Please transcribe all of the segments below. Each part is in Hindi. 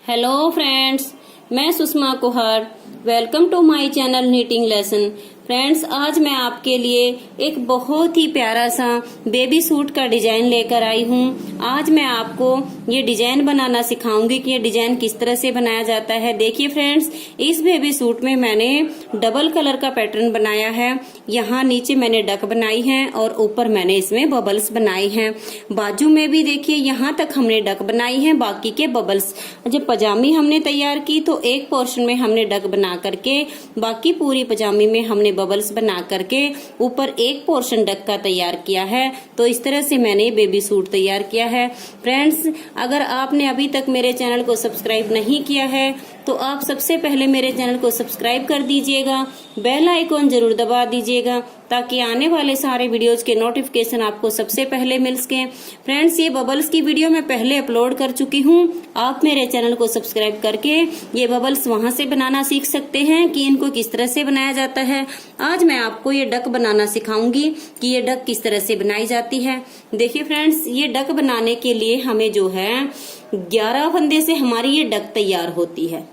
हेलो फ्रेंड्स, मैं Sushma Kuhar. Welcome to my channel knitting lesson. Friends, आज मैं आपके लिए एक बहुत ही प्यारा सा बेबी सूट का डिजाइन लेकर आई हूँ। आज मैं आपको ये डिजाइन बनाना सिखाऊंगी कि ये डिजाइन किस तरह से बनाया जाता है। देखिए फ्रेंड्स, इस बेबी सूट में मैंने डबल कलर का पैटर्न बनाया है। यहाँ नीचे मैंने डक बनाई है और ऊपर मैंने इसमें बबल्स बनाए हैं। बाजू में भी देखिए यहाँ तक हमने डक बनाई है, बाकी के बबल्स। जब पजामी हमने तैयार की तो एक पोर्शन में हमने डक बना करके बाकी पूरी पजामी में हमने बबल्स बना करके ऊपर एक पोर्शन डक का तैयार किया है। तो इस तरह से मैंने बेबी सूट तैयार किया है। फ्रेंड्स, अगर आपने अभी तक मेरे चैनल को सब्सक्राइब नहीं किया है तो आप सबसे पहले मेरे चैनल को सब्सक्राइब कर दीजिएगा, बेल आइकॉन जरूर दबा दीजिएगा ताकि आने वाले सारे वीडियोज के नोटिफिकेशन आपको सबसे पहले मिल सके। फ्रेंड्स, ये बबल्स की वीडियो मैं पहले अपलोड कर चुकी हूँ। आप मेरे चैनल को सब्सक्राइब करके ये बबल्स वहां से बनाना सीख सकते हैं कि इनको किस तरह से बनाया जाता है। आज मैं आपको ये डक बनाना सिखाऊंगी कि ये डक किस तरह से बनाई जाती है। देखिए फ्रेंड्स, ये डक बनाने के लिए हमें जो है 11 फंदे से हमारी ये डक तैयार होती है।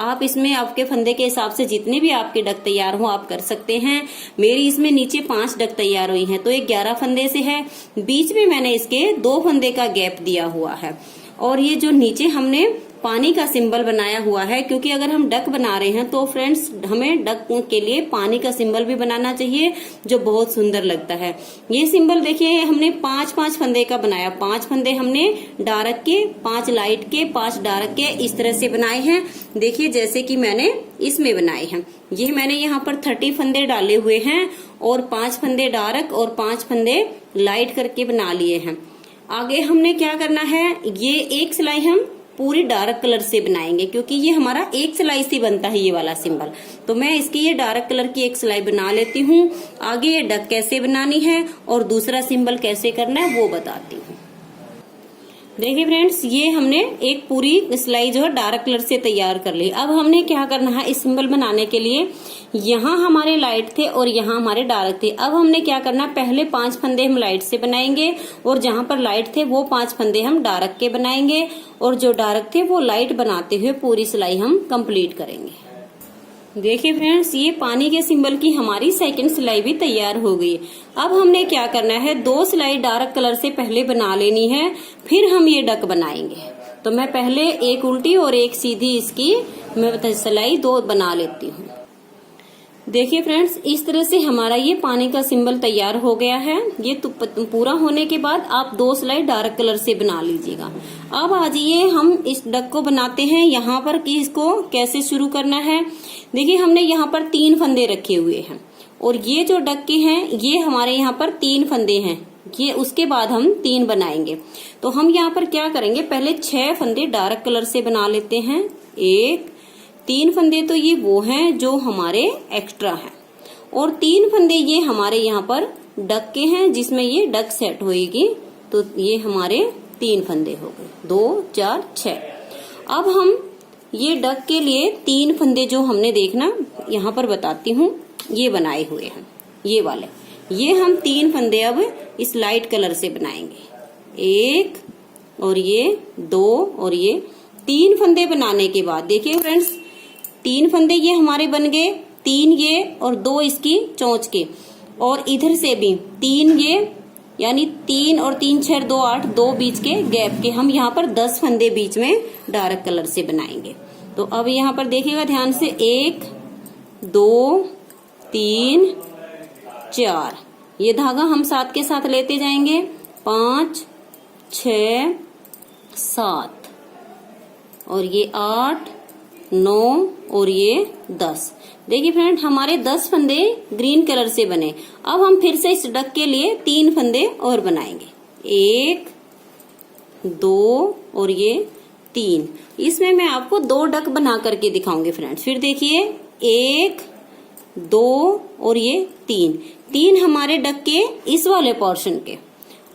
आप इसमें आपके फंदे के हिसाब से जितने भी आपके डक तैयार हो आप कर सकते हैं। मेरी इसमें नीचे 5 डक तैयार हुई हैं तो ये 11 फंदे से है। बीच में मैंने इसके 2 फंदे का गैप दिया हुआ है और ये जो नीचे हमने पानी का सिंबल बनाया हुआ है, क्योंकि अगर हम डक बना रहे हैं तो फ्रेंड्स हमें डक के लिए पानी का सिंबल भी बनाना चाहिए जो बहुत सुंदर लगता है। ये सिंबल देखिए हमने 5-5 फंदे का बनाया। 5 फंदे हमने डार्क के, 5 लाइट के, 5 डार्क के, इस तरह से बनाए हैं। देखिए जैसे कि मैंने इसमें बनाए हैं। ये मैंने यहाँ पर 30 फंदे डाले हुए हैं और 5 फंदे डार्क और 5 फंदे लाइट करके बना लिए हैं। आगे हमने क्या करना है, ये एक सिलाई हम पूरी डार्क कलर से बनाएंगे क्योंकि ये हमारा एक सिलाई से बनता है ये वाला सिंबल। तो मैं इसकी ये डार्क कलर की एक सिलाई बना लेती हूँ। आगे ये डक कैसे बनानी है और दूसरा सिंबल कैसे करना है वो बताती हूँ। देखिए फ्रेंड्स, ये हमने एक पूरी सिलाई जो है डार्क कलर से तैयार कर ली। अब हमने क्या करना है, इस सिंबल बनाने के लिए यहाँ हमारे लाइट थे और यहाँ हमारे डार्क थे। अब हमने क्या करना, पहले 5 फंदे हम लाइट से बनाएंगे और जहाँ पर लाइट थे वो 5 फंदे हम डार्क के बनाएंगे और जो डार्क थे वो लाइट बनाते हुए पूरी सिलाई हम कंप्लीट करेंगे। देखिए फ्रेंड्स, ये पानी के सिंबल की हमारी सेकंड सिलाई भी तैयार हो गई। अब हमने क्या करना है, 2 सिलाई डार्क कलर से पहले बना लेनी है, फिर हम ये डक बनाएंगे। तो मैं पहले एक उल्टी और एक सीधी इसकी मैं सिलाई 2 बना लेती हूँ। देखिए फ्रेंड्स, इस तरह से हमारा ये पानी का सिंबल तैयार हो गया है। ये पूरा होने के बाद आप 2 सिलाई डार्क कलर से बना लीजिएगा। अब आज ये हम इस डक को बनाते हैं। यहाँ पर कि इसको कैसे शुरू करना है, देखिए हमने यहाँ पर 3 फंदे रखे हुए हैं और ये जो डक के हैं ये हमारे यहाँ पर 3 फंदे हैं। ये उसके बाद हम 3 बनाएंगे। तो हम यहाँ पर क्या करेंगे, पहले 6 फंदे डार्क कलर से बना लेते हैं। 3 फंदे तो ये वो हैं जो हमारे एक्स्ट्रा हैं और 3 फंदे ये हमारे यहाँ पर डक के हैं जिसमें ये डक सेट होएगी। तो ये हमारे 3 फंदे हो गए, 2, 4, 6। अब हम ये डक के लिए 3 फंदे जो हमने देखना यहाँ पर बताती हूँ, ये बनाए हुए हैं ये वाले। ये हम 3 फंदे अब इस लाइट कलर से बनाएंगे। 1 और ये 2 और ये 3 फंदे बनाने के बाद देखिए फ्रेंड्स, 3 फंदे ये हमारे बन गए, 3 ये और 2 इसकी चोंच के, और इधर से भी 3 ये, यानी 3 और 3 6 2 8, 2 बीच के गैप के हम यहाँ पर 10 फंदे बीच में डार्क कलर से बनाएंगे। तो अब यहाँ पर देखिएगा ध्यान से, 1 2 3 4, ये धागा हम साथ के साथ लेते जाएंगे। 5 6 7 और ये 8 9 और ये 10। देखिए फ्रेंड, हमारे 10 फंदे ग्रीन कलर से बने। अब हम फिर से इस डक के लिए 3 फंदे और बनाएंगे। 1 2 और ये 3। इसमें मैं आपको 2 डक बना करके दिखाऊंगी फ्रेंड्स। फिर देखिए 1 2 और ये 3 हमारे डक के इस वाले पोर्शन के,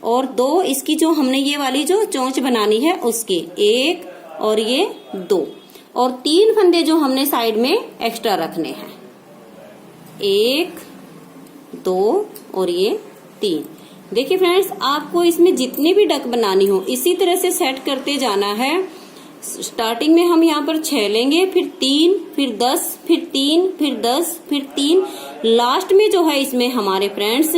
और 2 इसकी जो हमने ये वाली जो चोंच बनानी है उसके, 1 और ये 2, और 3 फंदे जो हमने साइड में एक्स्ट्रा रखने हैं। 1 2 और ये 3। देखिए फ्रेंड्स, आपको इसमें जितनी भी डक बनानी हो इसी तरह से सेट करते जाना है। स्टार्टिंग में हम यहाँ पर 6 लेंगे, फिर 3, फिर 10, फिर 3, फिर 10, फिर 3। लास्ट में जो है इसमें हमारे फ्रेंड्स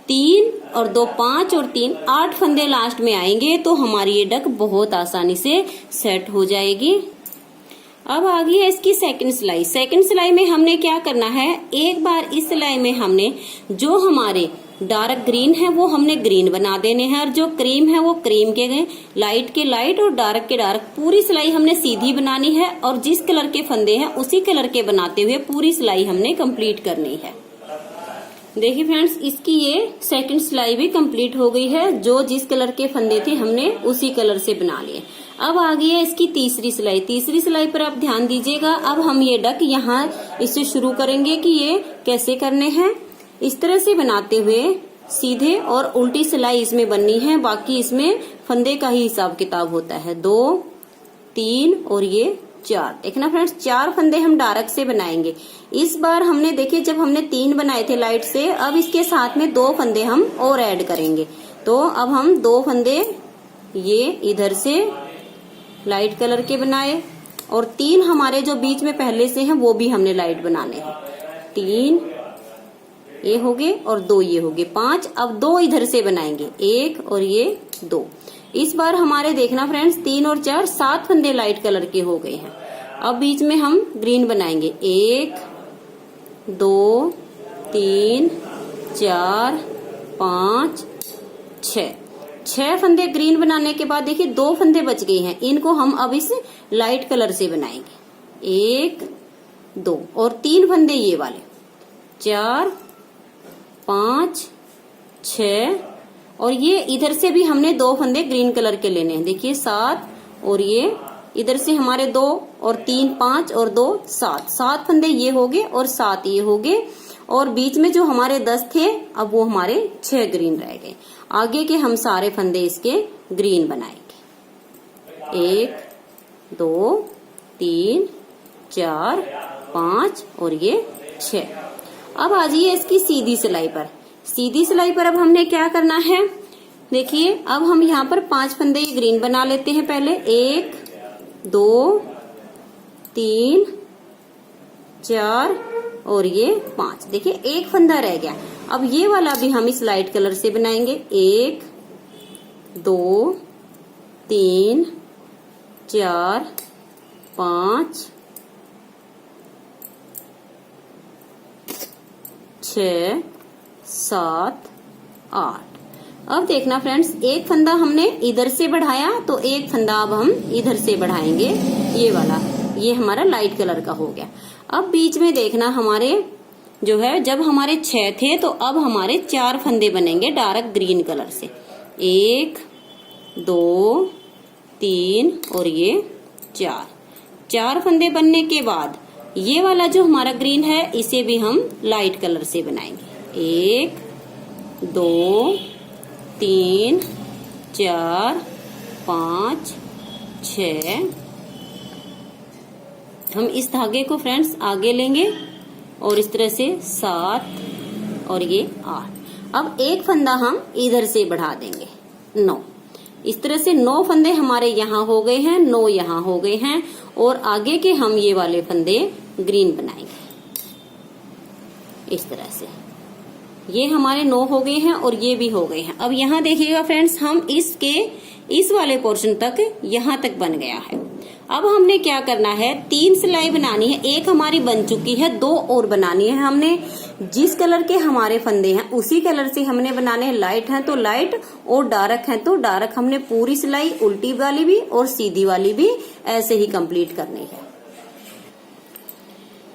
3 और 2 5 और 3 8 फंदे लास्ट में आएंगे, तो हमारी ये डक बहुत आसानी से सेट हो जाएगी। अब आ गई है इसकी सेकंड सिलाई। सेकंड सिलाई में हमने क्या करना है, एक बार इस सिलाई में हमने जो हमारे डार्क ग्रीन है वो हमने ग्रीन बना देने हैं, और जो क्रीम है वो क्रीम के लाइट के लाइट और डार्क के डार्क। पूरी सिलाई हमने सीधी बनानी है, और जिस कलर के फंदे हैं उसी कलर के बनाते हुए पूरी सिलाई हमने कंप्लीट करनी है। देखिए फ्रेंड्स, इसकी ये सेकंड सिलाई भी कंप्लीट हो गई है। जो जिस कलर के फंदे थे हमने उसी कलर से बना लिए। अब आ गई है इसकी तीसरी सिलाई। तीसरी सिलाई पर आप ध्यान दीजिएगा। अब हम ये डक यहाँ इससे शुरू करेंगे कि ये कैसे करने हैं। इस तरह से बनाते हुए सीधे और उल्टी सिलाई इसमें बननी है, बाकी इसमें फंदे का ही हिसाब किताब होता है। 2 3 और ये 4। देखना फ्रेंड्स, 4 फंदे हम डार्क से बनाएंगे। इस बार हमने देखिए जब हमने 3 बनाए थे लाइट से, अब इसके साथ में 2 फंदे हम और ऐड करेंगे। तो अब हम 2 फंदे ये इधर से लाइट कलर के बनाए, और 3 हमारे जो बीच में पहले से हैं वो भी हमने लाइट बनाने हैं। 3 ये हो गए और 2 ये हो गए, 5। अब 2 इधर से बनाएंगे, 1 और ये 2। इस बार हमारे देखना फ्रेंड्स 3 और 4 7 फंदे लाइट कलर के हो गए हैं। अब बीच में हम ग्रीन बनाएंगे, 1 2 3 4 5 6 फंदे ग्रीन बनाने के बाद देखिए 2 फंदे बच गए हैं, इनको हम अब इस लाइट कलर से बनाएंगे। 1 2 और 3 फंदे ये वाले, 4 5 6, और ये इधर से भी हमने 2 फंदे ग्रीन कलर के लेने हैं। देखिए 7, और ये इधर से हमारे 2 और 3 5 और 2 7 फंदे ये हो गए और 7 ये हो गए, और बीच में जो हमारे 10 थे अब वो हमारे 6 ग्रीन रह गए। आगे के हम सारे फंदे इसके ग्रीन बनाएंगे। 1 2 3 4 5 और ये 6। अब आ जाइए इसकी सीधी सिलाई पर। सीधी सिलाई पर अब हमने क्या करना है, देखिए अब हम यहाँ पर 5 फंदे ग्रीन बना लेते हैं पहले। 1 2 3 4 और ये 5। देखिए 1 फंदा रह गया। अब ये वाला भी हम इस लाइट कलर से बनाएंगे। 1 2 3 4 5 6 7 8। अब देखना फ्रेंड्स, 1 फंदा हमने इधर से बढ़ाया तो 1 फंदा अब हम इधर से बढ़ाएंगे। ये वाला ये हमारा लाइट कलर का हो गया। अब बीच में देखना हमारे जो है, जब हमारे 6 थे तो अब हमारे 4 फंदे बनेंगे डार्क ग्रीन कलर से। 1 2 3 और ये 4 फंदे बनने के बाद ये वाला जो हमारा ग्रीन है इसे भी हम लाइट कलर से बनाएंगे। 1 2 3 4 5 6। हम इस धागे को फ्रेंड्स आगे लेंगे और इस तरह से 7 और ये 8। अब 1 फंदा हम इधर से बढ़ा देंगे, 9। इस तरह से 9 फंदे हमारे यहाँ हो गए हैं, 9 यहाँ हो गए हैं, और आगे के हम ये वाले फंदे ग्रीन बनाएंगे इस तरह से। ये हमारे 9 हो गए हैं और ये भी हो गए हैं। अब यहाँ देखिएगा फ्रेंड्स, हम इसके इस वाले पोर्शन तक यहाँ तक बन गया है। अब हमने क्या करना है, 3 सिलाई बनानी है। 1 हमारी बन चुकी है, 2 और बनानी है हमने। जिस कलर के हमारे फंदे हैं उसी कलर से हमने बनाने हैं। लाइट हैं तो लाइट और डार्क हैं तो डार्क। हमने पूरी सिलाई उल्टी वाली भी और सीधी वाली भी ऐसे ही कंप्लीट करनी है।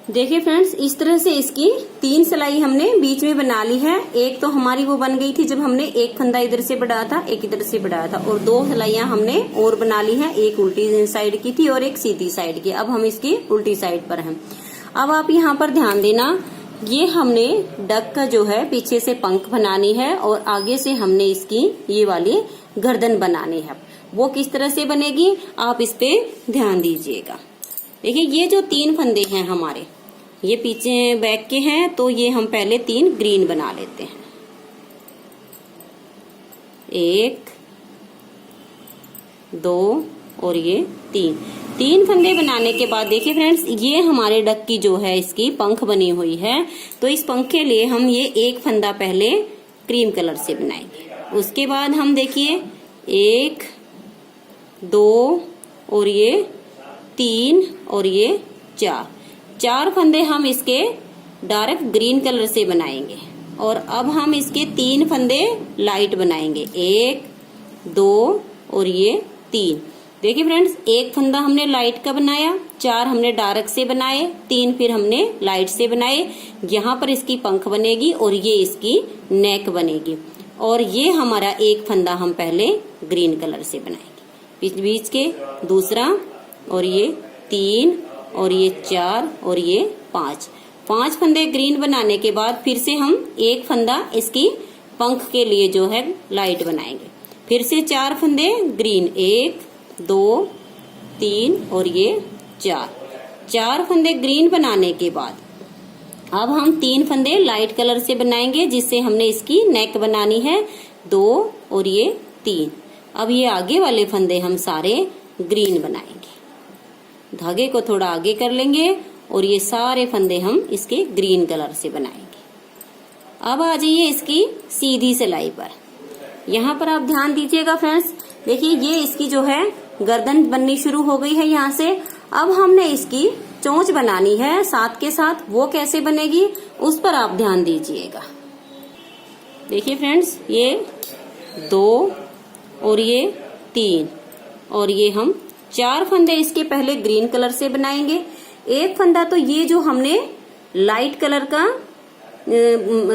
देखिए फ्रेंड्स, इस तरह से इसकी 3 सिलाई हमने बीच में बना ली है। 1 तो हमारी वो बन गई थी जब हमने 1 फंदा इधर से बढ़ाया था, 1 इधर से बढ़ाया था, और 2 सिलाइयां हमने और बना ली हैं। 1 उल्टी साइड की थी और 1 सीधी साइड की। अब हम इसकी उल्टी साइड पर हैं। अब आप यहाँ पर ध्यान देना, ये हमने डक का जो है पीछे से पंख बनानी है और आगे से हमने इसकी ये वाली गर्दन बनानी है। वो किस तरह से बनेगी आप इस पे ध्यान दीजिएगा। देखिए ये जो 3 फंदे हैं हमारे, ये पीछे बैक के हैं, तो ये हम पहले 3 ग्रीन बना लेते हैं। 1 2 और ये 3 फंदे बनाने के बाद देखिए फ्रेंड्स, ये हमारे डक की जो है इसकी पंख बनी हुई है। तो इस पंख के लिए हम ये एक फंदा पहले क्रीम कलर से बनाएंगे। उसके बाद हम देखिए 1 2 और ये 3 और ये 4 फंदे हम इसके डार्क ग्रीन कलर से बनाएंगे। और अब हम इसके 3 फंदे लाइट बनाएंगे, 1 2 और ये 3। देखिए फ्रेंड्स, एक फंदा हमने लाइट का बनाया, 4 हमने डार्क से बनाए, 3 फिर हमने लाइट से बनाए। यहाँ पर इसकी पंख बनेगी और ये इसकी नेक बनेगी। और ये हमारा एक फंदा हम पहले ग्रीन कलर से बनाएंगे, बीच बीच के दूसरा, और ये 3 और ये 4 और ये 5 फंदे ग्रीन बनाने के बाद फिर से हम एक फंदा इसकी पंख के लिए जो है लाइट बनाएंगे। फिर से 4 फंदे ग्रीन, 1 2 3 और ये 4 फंदे ग्रीन बनाने के बाद अब हम 3 फंदे लाइट कलर से बनाएंगे, जिससे हमने इसकी नेक बनानी है, 2 और ये 3। अब ये आगे वाले फंदे हम सारे ग्रीन बनाएंगे। धागे को थोड़ा आगे कर लेंगे और ये सारे फंदे हम इसके ग्रीन कलर से बनाएंगे। अब आ जाइए इसकी सीधी सिलाई पर। यहाँ पर आप ध्यान दीजिएगा फ्रेंड्स, देखिए ये इसकी जो है गर्दन बननी शुरू हो गई है यहाँ से। अब हमने इसकी चोंच बनानी है साथ के साथ, वो कैसे बनेगी उस पर आप ध्यान दीजिएगा। देखिए फ्रेंड्स, ये 2 और ये 3 और ये हम 4 फंदे इसके पहले ग्रीन कलर से बनाएंगे। एक फंदा तो ये जो हमने लाइट कलर का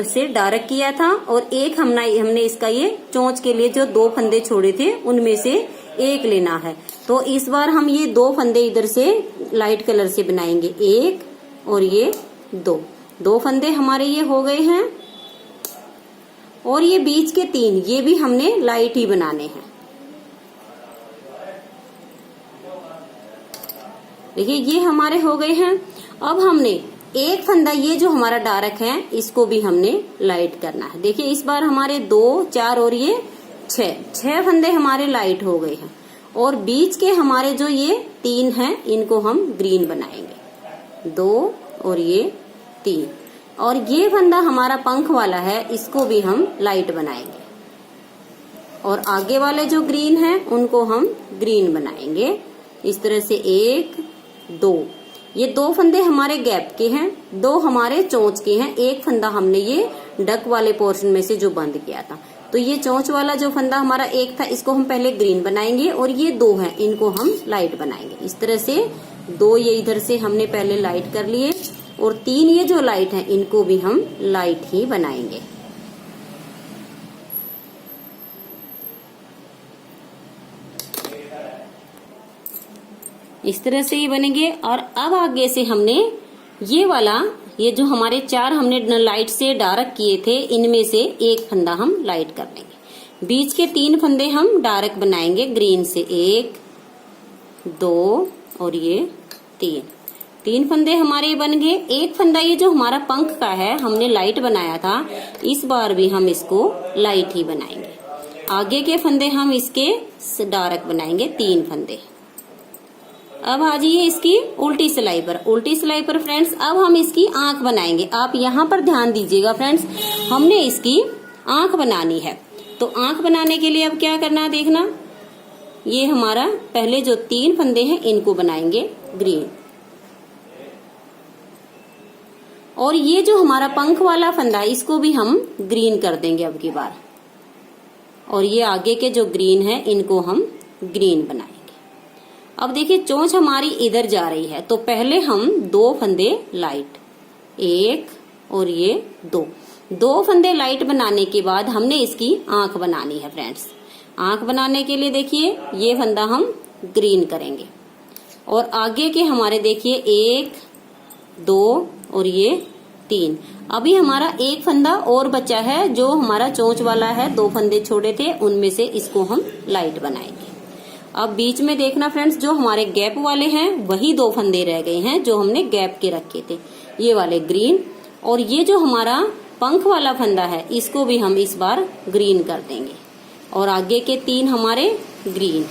से डार्क किया था, और एक हमने इसका ये चोंच के लिए जो 2 फंदे छोड़े थे उनमें से एक लेना है। तो इस बार हम ये 2 फंदे इधर से लाइट कलर से बनाएंगे, 1 और ये 2 फंदे हमारे ये हो गए हैं। और ये बीच के 3 ये भी हमने लाइट ही बनाने हैं। देखिए ये हमारे हो गए हैं। अब हमने एक फंदा ये जो हमारा डार्क है इसको भी हमने लाइट करना है। देखिए इस बार हमारे 2 4 और ये 6 फंदे हमारे लाइट हो गए हैं। और बीच के हमारे जो ये 3 हैं इनको हम ग्रीन बनाएंगे, 2 और ये 3। और ये फंदा हमारा पंख वाला है, इसको भी हम लाइट बनाएंगे। और आगे वाले जो ग्रीन हैं उनको हम ग्रीन बनाएंगे। इस तरह से 1 2 ये 2 फंदे हमारे गैप के हैं, 2 हमारे चोंच के हैं। एक फंदा हमने ये डक वाले पोर्शन में से जो बंद किया था। तो ये चोंच वाला जो फंदा हमारा एक था इसको हम पहले ग्रीन बनाएंगे, और ये 2 हैं इनको हम लाइट बनाएंगे। इस तरह से 2 ये इधर से हमने पहले लाइट कर लिए, और 3 ये जो लाइट हैं इनको भी हम लाइट ही बनाएंगे। इस तरह से ये बनेंगे। और अब आगे से हमने ये वाला, ये जो हमारे 4 हमने लाइट से डार्क किए थे इनमें से एक फंदा हम लाइट कर लेंगे। बीच के 3 फंदे हम डार्क बनाएंगे ग्रीन से, 1 2 और ये 3 फंदे हमारे बन गए। एक फंदा ये जो हमारा पंख का है हमने लाइट बनाया था, इस बार भी हम इसको लाइट ही बनाएंगे। आगे के फंदे हम इसके डार्क बनाएंगे, 3 फंदे। अब आ जाइए इसकी उल्टी सिलाई पर। उल्टी सिलाई पर फ्रेंड्स अब हम इसकी आंख बनाएंगे। आप यहाँ पर ध्यान दीजिएगा फ्रेंड्स, हमने इसकी आंख बनानी है। तो आंख बनाने के लिए अब क्या करना है देखना, ये हमारा पहले जो 3 फंदे हैं इनको बनाएंगे ग्रीन, और ये जो हमारा पंख वाला फंदा है इसको भी हम ग्रीन कर देंगे अब की बार। और ये आगे के जो ग्रीन है इनको हम ग्रीन बनाएंगे। अब देखिए चोंच हमारी इधर जा रही है, तो पहले हम 2 फंदे लाइट, 1 और ये 2 फंदे लाइट बनाने के बाद हमने इसकी आंख बनानी है फ्रेंड्स। आंख बनाने के लिए देखिए ये फंदा हम ग्रीन करेंगे, और आगे के हमारे देखिए 1 2 और ये 3। अभी हमारा एक फंदा और बचा है जो हमारा चोंच वाला है, 2 फंदे छोड़े थे उनमें से इसको हम लाइट बनाएंगे। अब बीच में देखना फ्रेंड्स, जो हमारे गैप वाले हैं वही 2 फंदे रह गए हैं जो हमने गैप के रखे थे, ये वाले ग्रीन। और ये जो हमारा पंख वाला फंदा है इसको भी हम इस बार ग्रीन कर देंगे, और आगे के 3 हमारे ग्रीन।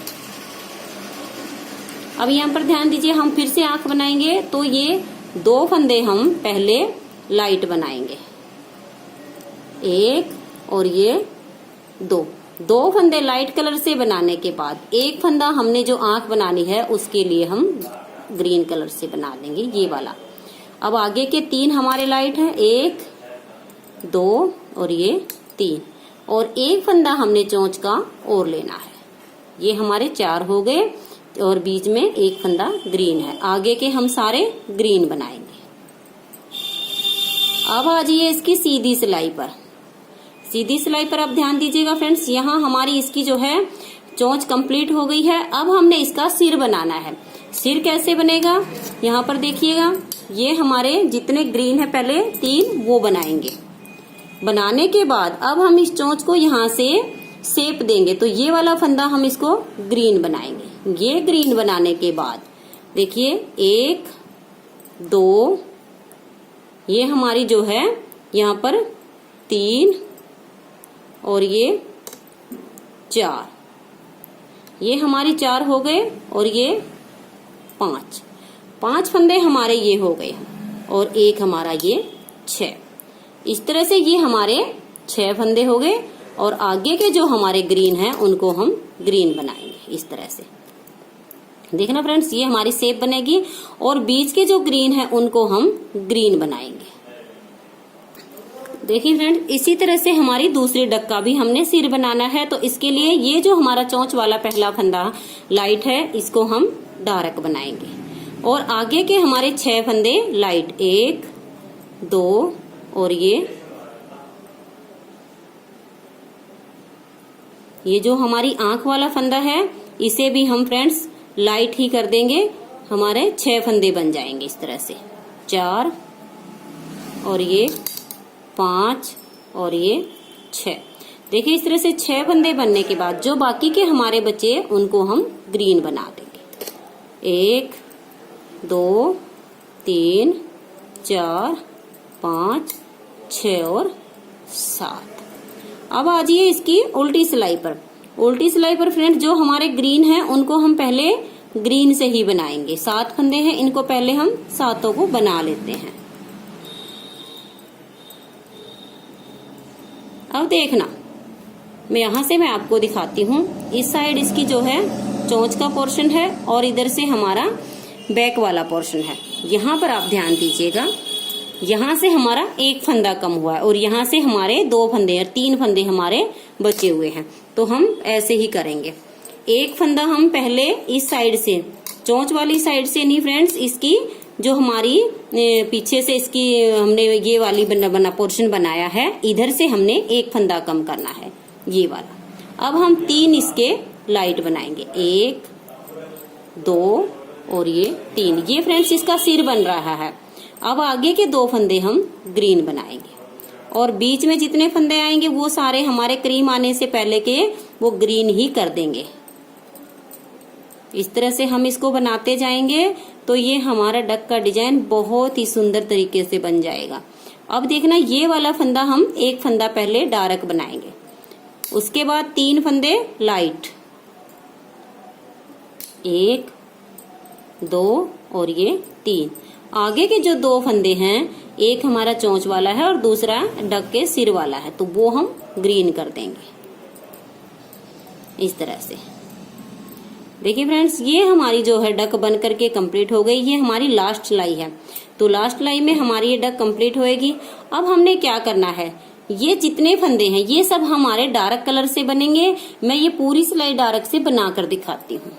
अब यहाँ पर ध्यान दीजिए, हम फिर से आंख बनाएंगे तो ये 2 फंदे हम पहले लाइट बनाएंगे, 1 और ये 2 फंदे लाइट कलर से बनाने के बाद एक फंदा हमने जो आंख बनानी है उसके लिए हम ग्रीन कलर से बना लेंगे, ये वाला। अब आगे के 3 हमारे लाइट हैं, 1 2 और ये 3, और एक फंदा हमने चोंच का और लेना है। ये हमारे 4 हो गए और बीच में एक फंदा ग्रीन है। आगे के हम सारे ग्रीन बनाएंगे। अब आ जाइए इसकी सीधी सिलाई पर। सीधी सिलाई पर अब ध्यान दीजिएगा फ्रेंड्स, यहाँ हमारी इसकी जो है चोंच कंप्लीट हो गई है। अब हमने इसका सिर बनाना है। सिर कैसे बनेगा, यहाँ पर देखिएगा, ये हमारे जितने ग्रीन है पहले 3 वो बनाएंगे। बनाने के बाद अब हम इस चोंच को यहाँ से शेप देंगे, तो ये वाला फंदा हम इसको ग्रीन बनाएंगे। ये ग्रीन बनाने के बाद देखिए 1 2, ये हमारी जो है यहाँ पर 3 और ये 4, ये हमारी 4 हो गए और ये 5 फंदे हमारे ये हो गए और एक हमारा ये 6। इस तरह से ये हमारे 6 फंदे हो गए और आगे के जो हमारे ग्रीन हैं उनको हम ग्रीन बनाएंगे इस तरह से। देखना फ्रेंड्स, ये हमारी शेप बनेगी और बीच के जो ग्रीन है उनको हम ग्रीन बनाएंगे। देखिए फ्रेंड्स, इसी तरह से हमारी दूसरी डक का भी हमने सिर बनाना है। तो इसके लिए ये जो हमारा चोंच वाला पहला फंदा लाइट है इसको हम डार्क बनाएंगे और आगे के हमारे 6 फंदे लाइट, 1 2 और ये जो हमारी आंख वाला फंदा है इसे भी हम फ्रेंड्स लाइट ही कर देंगे। हमारे 6 फंदे बन जाएंगे इस तरह से, 4 और ये 5 और ये 6। देखिए इस तरह से 6 फंदे बनने के बाद जो बाकी के हमारे बचे उनको हम ग्रीन बना देंगे। 1 2 3 4 5 6 और 7। अब आ जाइए इसकी उल्टी सिलाई पर। उल्टी सिलाई पर फ्रेंड्स जो हमारे ग्रीन हैं उनको हम पहले ग्रीन से ही बनाएंगे। 7 फंदे हैं, इनको पहले हम 7 को बना लेते हैं। अब देखना, मैं आपको दिखाती हूँ। इस साइड इसकी जो है चोंच का पोर्शन है और इधर से हमारा बैक वाला पोर्शन है। यहाँ पर आप ध्यान दीजिएगा, यहाँ से हमारा एक फंदा कम हुआ है और यहाँ से हमारे 2 फंदे और 3 फंदे हमारे बचे हुए हैं। तो हम ऐसे ही करेंगे। एक फंदा हम पहले इस साइड से, चोंच वाली साइड से नहीं फ्रेंड्स, इसकी जो हमारी पीछे से इसकी हमने ये वाली बना पोर्शन बनाया है, इधर से हमने एक फंदा कम करना है, ये वाला। अब हम 3 इसके लाइट बनाएंगे, 1 2 और ये 3। ये फ्रेंड्स इसका सिर बन रहा है। अब आगे के 2 फंदे हम ग्रीन बनाएंगे और बीच में जितने फंदे आएंगे वो सारे हमारे क्रीम आने से पहले के वो ग्रीन ही कर देंगे। इस तरह से हम इसको बनाते जाएंगे तो ये हमारा डक का डिजाइन बहुत ही सुंदर तरीके से बन जाएगा। अब देखना, ये वाला फंदा हम एक फंदा पहले डार्क बनाएंगे, उसके बाद 3 फंदे लाइट, 1 2 और ये 3। आगे के जो 2 फंदे हैं, एक हमारा चोंच वाला है और दूसरा डक के सिर वाला है, तो वो हम ग्रीन कर देंगे इस तरह से। देखिए फ्रेंड्स, ये हमारी जो है डक बन करके कंप्लीट हो गई। ये हमारी लास्ट सिलाई है, तो लास्ट सिलाई में हमारी ये डक कंप्लीट होएगी। अब हमने क्या करना है, ये जितने फंदे हैं ये सब हमारे डार्क कलर से बनेंगे। मैं ये पूरी सिलाई डार्क से बनाकर दिखाती हूँ।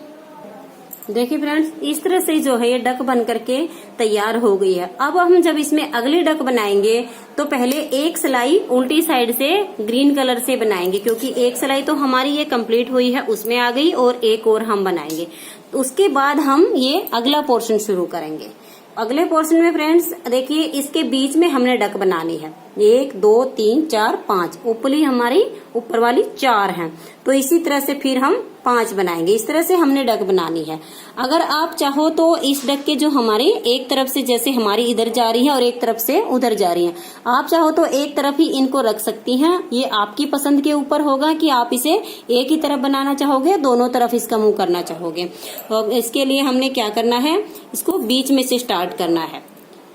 देखिए फ्रेंड्स, इस तरह से जो है ये डक बन करके तैयार हो गई है। अब हम जब इसमें अगली डक बनाएंगे तो पहले एक सिलाई उल्टी साइड से ग्रीन कलर से बनाएंगे, क्योंकि एक सिलाई तो हमारी ये कंप्लीट हुई है उसमें आ गई और एक और हम बनाएंगे। उसके बाद हम ये अगला पोर्शन शुरू करेंगे। अगले पोर्शन में फ्रेंड्स देखिए, इसके बीच में हमने डक बनानी है। 1 2 3 4 5, ऊपरी हमारी ऊपर वाली 4 हैं। तो इसी तरह से फिर हम 5 बनाएंगे। इस तरह से हमने डक बनानी है। अगर आप चाहो तो इस डक के जो हमारी एक तरफ से जैसे हमारी इधर जा रही है और एक तरफ से उधर जा रही है, आप चाहो तो एक तरफ ही इनको रख सकती हैं। ये आपकी पसंद के ऊपर होगा कि आप इसे एक ही तरफ बनाना चाहोगे, दोनों तरफ इसका मुंह करना चाहोगे। और इसके लिए हमने क्या करना है, इसको बीच में से स्टार्ट करना है।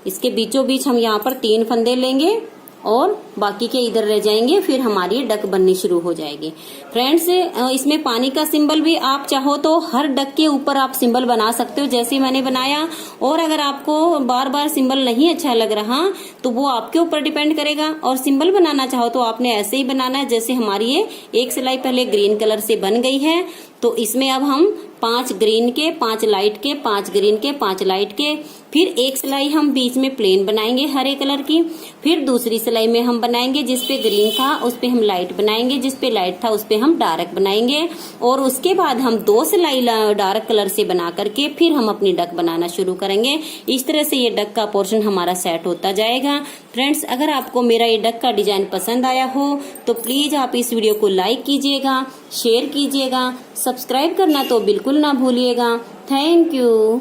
इसके बीचों बीच हम यहाँ पर 3 फंदे लेंगे और बाकी के इधर रह जाएंगे, फिर हमारी डक बननी शुरू हो जाएगी। फ्रेंड्स, इसमें पानी का सिंबल भी आप चाहो तो हर डक के ऊपर आप सिंबल बना सकते हो, जैसे मैंने बनाया। और अगर आपको बार बार सिंबल नहीं अच्छा लग रहा तो वो आपके ऊपर डिपेंड करेगा। और सिंबल बनाना चाहो तो आपने ऐसे ही बनाना है, जैसे हमारी ये एक सिलाई पहले ग्रीन कलर से बन गई है, तो इसमें अब हम 5 ग्रीन के, 5 लाइट के, 5 ग्रीन के, 5 लाइट के, फिर एक सिलाई हम बीच में प्लेन बनाएंगे हरे कलर की, फिर दूसरी सिलाई में हम बनाएंगे जिस पे ग्रीन था उस पे हम लाइट बनाएंगे, जिस पे लाइट था उस पे हम डार्क बनाएंगे, और उसके बाद हम 2 सिलाई डार्क कलर से बना करके फिर हम अपनी डक बनाना शुरू करेंगे। इस तरह से ये डक का पोर्शन हमारा सेट होता जाएगा। फ्रेंड्स, अगर आपको मेरा ये डक का डिजाइन पसंद आया हो तो प्लीज आप इस वीडियो को लाइक कीजिएगा, शेयर कीजिएगा, सब्सक्राइब करना तो बिल्कुल ना भूलिएगा। Thank you.